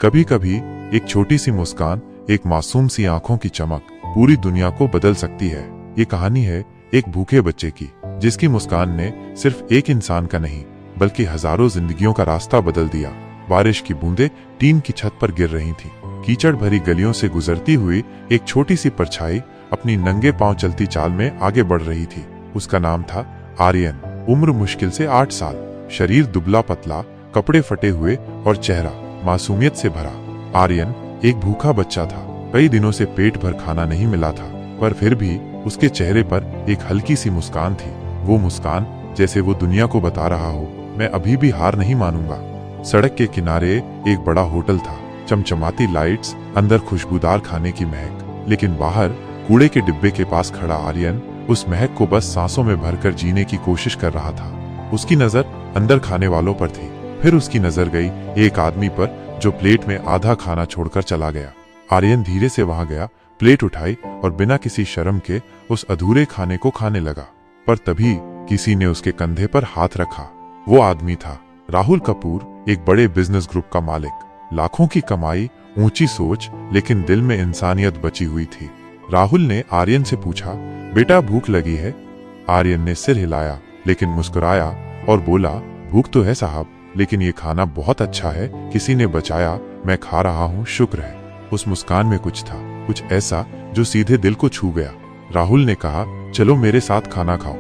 कभी कभी एक छोटी सी मुस्कान, एक मासूम सी आंखों की चमक पूरी दुनिया को बदल सकती है। ये कहानी है एक भूखे बच्चे की, जिसकी मुस्कान ने सिर्फ एक इंसान का नहीं बल्कि हजारों जिंदगियों का रास्ता बदल दिया। बारिश की बूंदें टीन की छत पर गिर रही थीं। कीचड़ भरी गलियों से गुजरती हुई एक छोटी सी परछाई अपनी नंगे पांव चलती चाल में आगे बढ़ रही थी। उसका नाम था आर्यन। उम्र मुश्किल से 8 साल, शरीर दुबला पतला, कपड़े फटे हुए और चेहरा मासूमियत से भरा। आर्यन एक भूखा बच्चा था। कई दिनों से पेट भर खाना नहीं मिला था, पर फिर भी उसके चेहरे पर एक हल्की सी मुस्कान थी। वो मुस्कान जैसे वो दुनिया को बता रहा हो, मैं अभी भी हार नहीं मानूंगा। सड़क के किनारे एक बड़ा होटल था, चमचमाती लाइट्स, अंदर खुशबूदार खाने की महक। लेकिन बाहर कूड़े के डिब्बे के पास खड़ा आर्यन उस महक को बस सांसों में भरकर जीने की कोशिश कर रहा था। उसकी नजर अंदर खाने वालों पर थी। फिर उसकी नजर गई एक आदमी पर जो प्लेट में आधा खाना छोड़कर चला गया। आर्यन धीरे से वहां गया, प्लेट उठाई और बिना किसी शर्म के उस अधूरे खाने को खाने लगा। पर तभी किसी ने उसके कंधे पर हाथ रखा। वो आदमी था राहुल कपूर, एक बड़े बिजनेस ग्रुप का मालिक। लाखों की कमाई, ऊंची सोच, लेकिन दिल में इंसानियत बची हुई थी। राहुल ने आर्यन से पूछा, बेटा भूख लगी है? आर्यन ने सिर हिलाया लेकिन मुस्कुराया और बोला, भूख तो है साहब, लेकिन ये खाना बहुत अच्छा है, किसी ने बचाया, मैं खा रहा हूँ, शुक्र है। उस मुस्कान में कुछ था, कुछ ऐसा जो सीधे दिल को छू गया। राहुल ने कहा, चलो मेरे साथ खाना खाओ।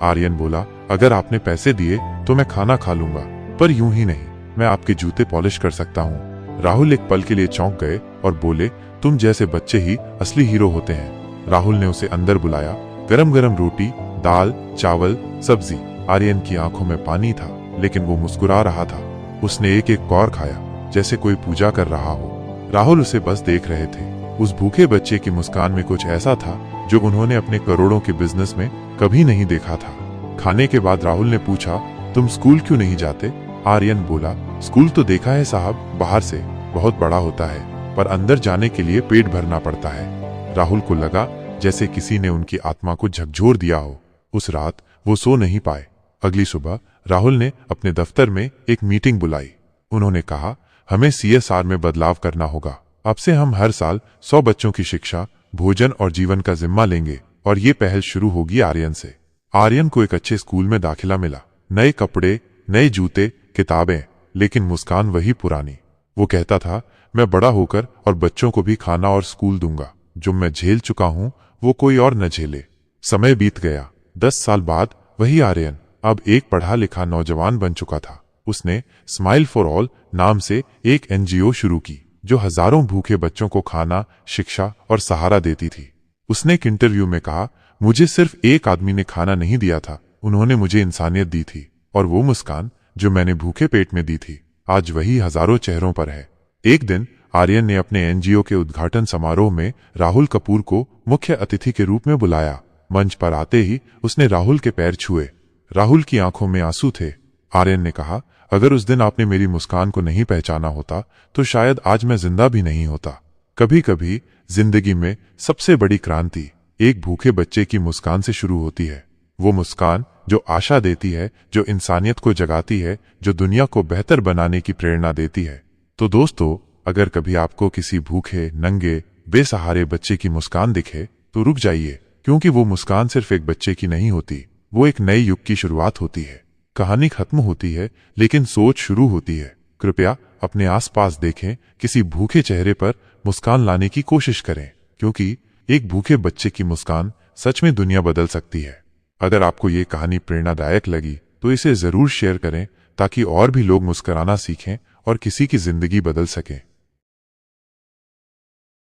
आर्यन बोला, अगर आपने पैसे दिए तो मैं खाना खा लूंगा, पर यूं ही नहीं, मैं आपके जूते पॉलिश कर सकता हूँ। राहुल एक पल के लिए चौंक गए और बोले, तुम जैसे बच्चे ही असली हीरो होते हैं। राहुल ने उसे अंदर बुलाया। गरम गरम रोटी, दाल, चावल, सब्जी। आर्यन की आंखों में पानी था, लेकिन वो मुस्कुरा रहा था। उसने एक एक कौर खाया जैसे कोई पूजा कर रहा हो। राहुल उसे बस देख रहे थे। उस भूखे बच्चे की मुस्कान में कुछ ऐसा था जो उन्होंने अपने करोड़ों के बिजनेस में कभी नहीं देखा था। खाने के बाद राहुल ने पूछा, तुम स्कूल क्यों नहीं जाते? आर्यन बोला, स्कूल तो देखा है साहब, बाहर से बहुत बड़ा होता है, पर अंदर जाने के लिए पेट भरना पड़ता है। राहुल को लगा जैसे किसी ने उनकी आत्मा को झकझोर दिया हो। उस रात वो सो नहीं पाए। अगली सुबह राहुल ने अपने दफ्तर में एक मीटिंग बुलाई। उन्होंने कहा, हमें CSR में बदलाव करना होगा। अब से हम हर साल 100 बच्चों की शिक्षा, भोजन और जीवन का जिम्मा लेंगे, और ये पहल शुरू होगी आर्यन से। आर्यन को एक अच्छे स्कूल में दाखिला मिला। नए कपड़े, नए जूते, किताबें, लेकिन मुस्कान वही पुरानी। वो कहता था, मैं बड़ा होकर और बच्चों को भी खाना और स्कूल दूंगा। जो मैं झेल चुका हूं वो कोई और न झेले। समय बीत गया। 10 साल बाद वही आर्यन अब एक पढ़ा लिखा नौजवान बन चुका था। उसने स्माइल फॉर ऑल नाम से एक NGO शुरू की, जो हजारों भूखे बच्चों को खाना, शिक्षा और सहारा देती थी। उसने एक इंटरव्यू में कहा, मुझे सिर्फ एक आदमी ने खाना नहीं दिया था, उन्होंने मुझे इंसानियत दी थी, और वो मुस्कान जो मैंने भूखे पेट में दी थी, आज वही हजारों चेहरों पर है। एक दिन आर्यन ने अपने NGO के उद्घाटन समारोह में राहुल कपूर को मुख्य अतिथि के रूप में बुलाया। मंच पर आते ही उसने राहुल के पैर छुए। राहुल की आंखों में आंसू थे। आर्यन ने कहा, अगर उस दिन आपने मेरी मुस्कान को नहीं पहचाना होता तो शायद आज मैं जिंदा भी नहीं होता। कभी कभी जिंदगी में सबसे बड़ी क्रांति एक भूखे बच्चे की मुस्कान से शुरू होती है। वो मुस्कान जो आशा देती है, जो इंसानियत को जगाती है, जो दुनिया को बेहतर बनाने की प्रेरणा देती है। तो दोस्तों, अगर कभी आपको किसी भूखे, नंगे, बेसहारे बच्चे की मुस्कान दिखे तो रुक जाइए, क्योंकि वो मुस्कान सिर्फ एक बच्चे की नहीं होती, वो एक नए युग की शुरुआत होती है। कहानी खत्म होती है, लेकिन सोच शुरू होती है। कृपया अपने आसपास देखें, किसी भूखे चेहरे पर मुस्कान लाने की कोशिश करें, क्योंकि एक भूखे बच्चे की मुस्कान सच में दुनिया बदल सकती है। अगर आपको ये कहानी प्रेरणादायक लगी तो इसे जरूर शेयर करें, ताकि और भी लोग मुस्कुराना सीखें और किसी की जिंदगी बदल सकें।